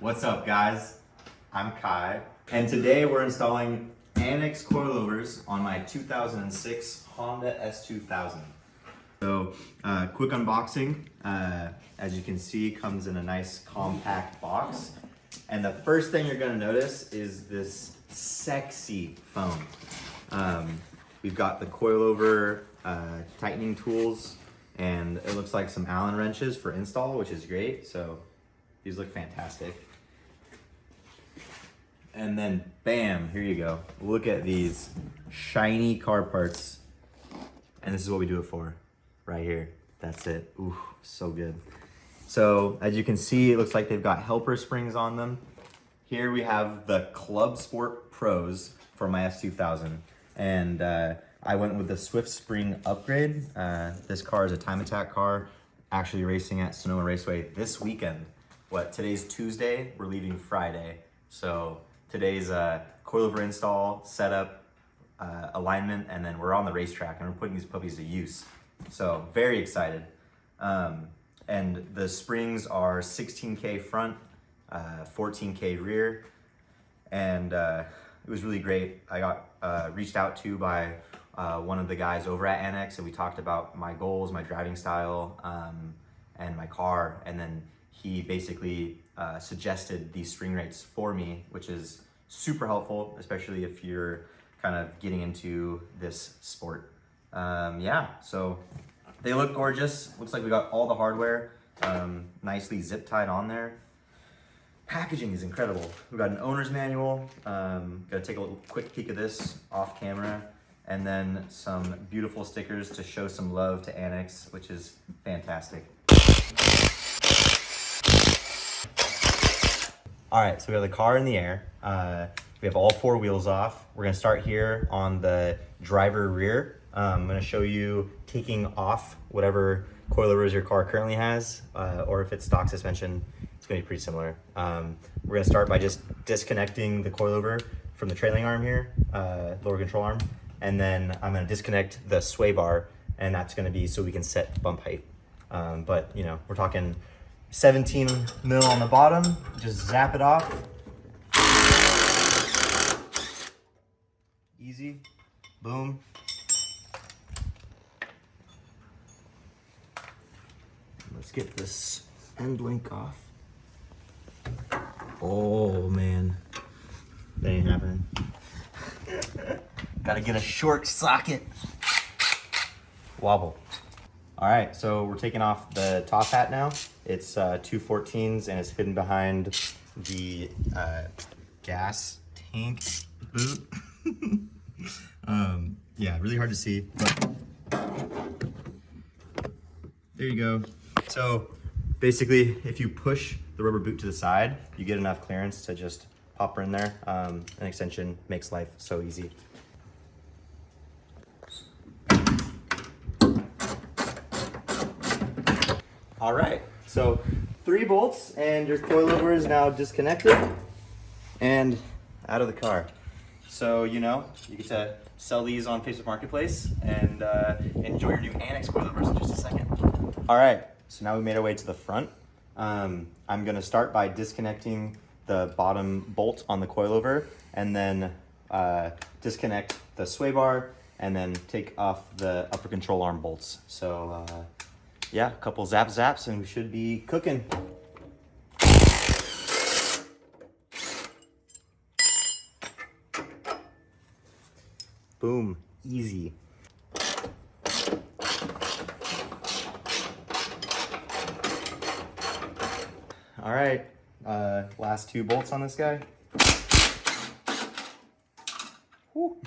What's up, guys? I'm Kai, and today we're installing Annex coilovers on my 2006 Honda S2000. So, quick unboxing. As you can see, comes in a nice compact box. And the first thing you're gonna notice is this sexy foam. We've got the coilover tightening tools, and it looks like some Allen wrenches for install, which is great. So these look fantastic. And then bam, here you go. Look at these shiny car parts. And this is what we do it for, right here. That's it. Ooh, so good. So as you can see, it looks like they've got helper springs on them. Here we have the Club Sport Pros for my S2000. And I went with the Swift Spring upgrade. This car is a time attack car, actually racing at Sonoma Raceway this weekend. Today's Tuesday, we're leaving Friday. So today's coilover install, setup, alignment, and then we're on the racetrack and we're putting these puppies to use. So very excited. And the springs are 16K front, 14K rear, and it was really great. I got reached out to by one of the guys over at Annex, and we talked about my goals, my driving style, and my car, and then he basically suggested these spring rates for me, which is super helpful, especially if you're kind of getting into this sport. Yeah, so they look gorgeous. Looks like we got all the hardware nicely zip tied on there. Packaging is incredible. We've got an owner's manual. Gonna take a quick peek of this off camera, and then some beautiful stickers to show some love to Annex, which is fantastic. All right, so we have the car in the air. We have all four wheels off. We're gonna start here on the driver rear. I'm gonna show you taking off whatever coilovers your car currently has, or if it's stock suspension, it's gonna be pretty similar. We're gonna start by just disconnecting the coilover from the trailing arm here, lower control arm, and then I'm gonna disconnect the sway bar, and that's gonna be so we can set bump height. But you know, we're talking 17 mil on the bottom, just zap it off. Easy, boom. Let's get this end link off. Oh man, that ain't happening. Gotta get a short socket. Wobble. All right, so we're taking off the top hat now. It's 214s and it's hidden behind the gas tank boot. Yeah, really hard to see, but there you go. So basically, if you push the rubber boot to the side, you get enough clearance to just pop her in there. An extension makes life so easy. All right, so 3 bolts and your coilover is now disconnected and out of the car. So, you know, you get to sell these on Facebook Marketplace and enjoy your new Annex coilovers in just a second. All right, so now we made our way to the front. I'm gonna start by disconnecting the bottom bolt on the coilover and then disconnect the sway bar and then take off the upper control arm bolts. So yeah, a couple zaps and we should be cooking. Boom, easy. All right, last 2 bolts on this guy. Woo.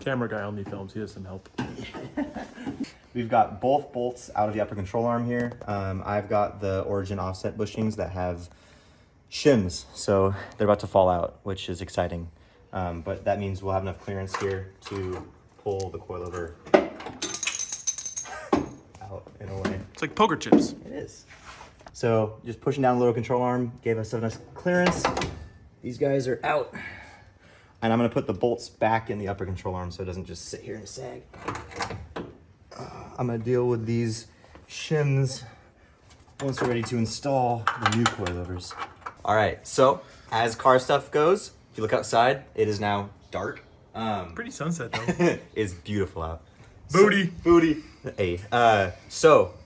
Camera guy only films, he doesn't help. We've got both bolts out of the upper control arm here. I've got the origin offset bushings that have shims, so they're about to fall out, which is exciting. But that means we'll have enough clearance here to pull the coilover out in a way. It's like poker chips. It is. So just pushing down the little control arm gave us enough clearance. These guys are out. And I'm gonna put the bolts back in the upper control arm so it doesn't just sit here and sag. I'm gonna deal with these shims once we're ready to install the new coilovers. All right, so as car stuff goes, if you look outside, it is now dark. Pretty sunset though. It's beautiful out. Booty. Booty. Hey.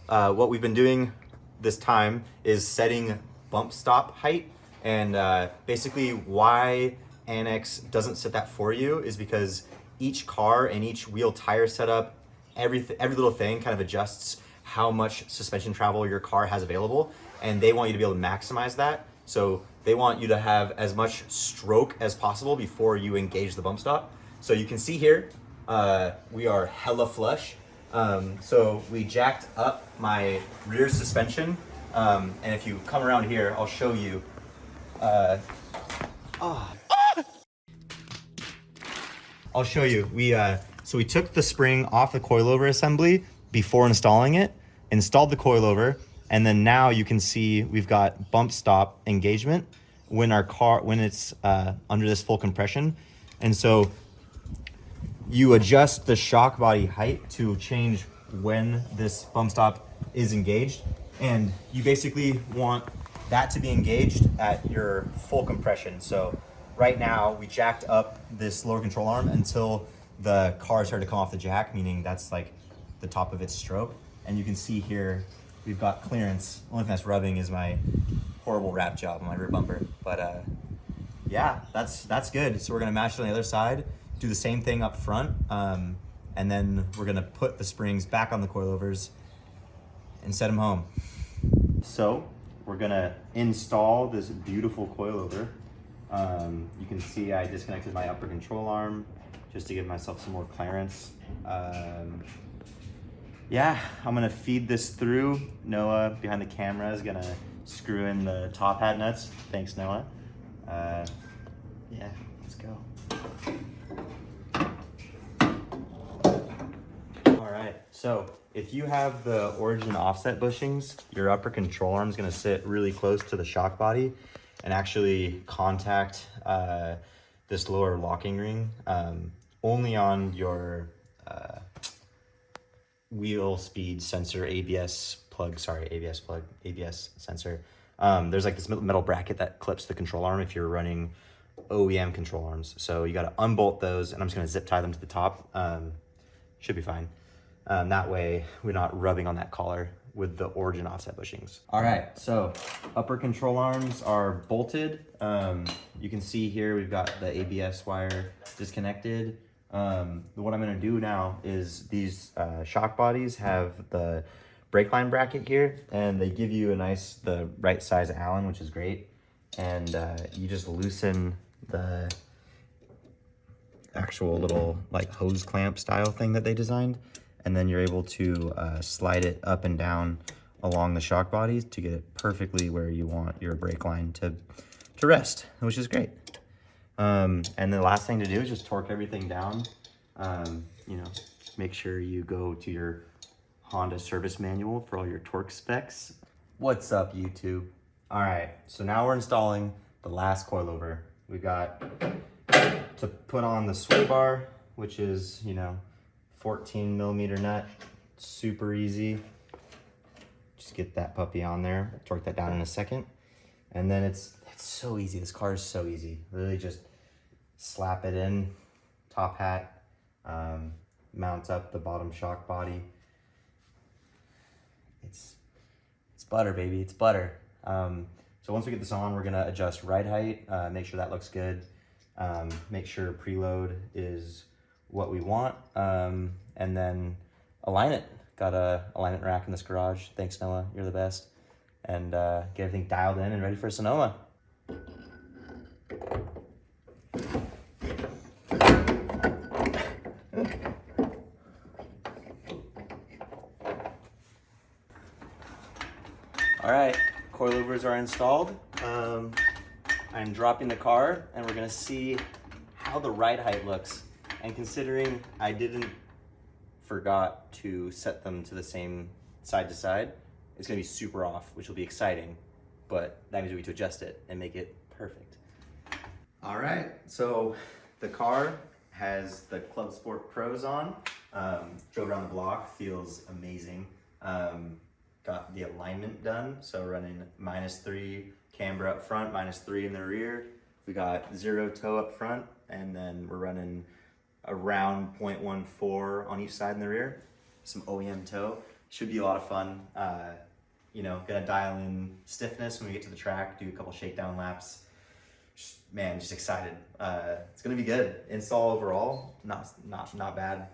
What we've been doing this time is setting bump stop height. And basically why Annex doesn't set that for you is because each car and each wheel tire setup, every little thing kind of adjusts how much suspension travel your car has available. And they want you to be able to maximize that. So they want you to have as much stroke as possible before you engage the bump stop. So you can see here, we are hella flush. So we jacked up my rear suspension. And if you come around here, I'll show you. I'll show you. So we took the spring off the coilover assembly before installing it, installed the coilover, and then now you can see we've got bump stop engagement when it's under this full compression. And so you adjust the shock body height to change when this bump stop is engaged. And you basically want that to be engaged at your full compression. So right now we jacked up this lower control arm until the car started to come off the jack, meaning that's like the top of its stroke. And you can see here, we've got clearance. Only thing that's rubbing is my horrible wrap job on my rear bumper. But yeah, that's good. So we're gonna match it on the other side, do the same thing up front, and then we're gonna put the springs back on the coilovers and set them home. So we're gonna install this beautiful coilover. You can see I disconnected my upper control arm just to give myself some more clearance. Yeah, I'm gonna feed this through. Noah behind the camera is gonna screw in the top hat nuts. Thanks, Noah. Yeah, let's go. All right, so if you have the origin offset bushings, your upper control arm is gonna sit really close to the shock body and actually contact this lower locking ring only on your wheel speed sensor ABS sensor. There's like this metal bracket that clips the control arm if you're running OEM control arms. So you got to unbolt those, and I'm just going to zip tie them to the top. Should be fine. That way we're not rubbing on that collar with the origin offset bushings. All right, so upper control arms are bolted. You can see here we've got the ABS wire disconnected. What I'm gonna do now is these shock bodies have the brake line bracket here, and they give you the right size Allen, which is great. And you just loosen the actual little like hose clamp style thing that they designed. And then you're able to slide it up and down along the shock bodies to get it perfectly where you want your brake line to rest, which is great. And the last thing to do is just torque everything down. You know, make sure you go to your Honda service manual for all your torque specs. What's up, YouTube? All right, so now we're installing the last coilover. We got to put on the sway bar, which is, 14 millimeter nut, super easy. Just get that puppy on there, torque that down in a second. And then it's so easy, this car is so easy. Literally just slap it in, top hat, mount up the bottom shock body. It's butter, baby, it's butter. So once we get this on, we're gonna adjust ride height, make sure that looks good. Make sure preload is what we want, and then align it. Got a alignment rack in this garage. Thanks, Noah, you're the best. And get everything dialed in and ready for Sonoma. All right, coilovers are installed. I'm dropping the car and we're gonna see how the ride height looks. And considering I forgot to set them to the same side to side, it's gonna be super off, which will be exciting, but that means we need to adjust it and make it perfect. All right, so the car has the Club Sport Pros on. Drove around the block, feels amazing. Got the alignment done, so running -3 camber up front, -3 in the rear. We got 0 toe up front, and then we're running around 0.14 on each side in the rear. Some OEM toe. Should be a lot of fun. You know, gonna dial in stiffness when we get to the track, do a couple shakedown laps. Just excited. It's gonna be good. Install overall, not bad.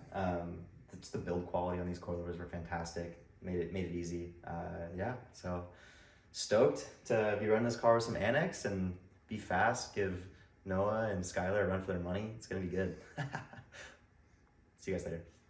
Just the build quality on these coilovers were fantastic. Made it easy. Yeah, so stoked to be running this car with some Annex and be fast. Give Noah and Skylar a run for their money. It's gonna be good. See you guys later.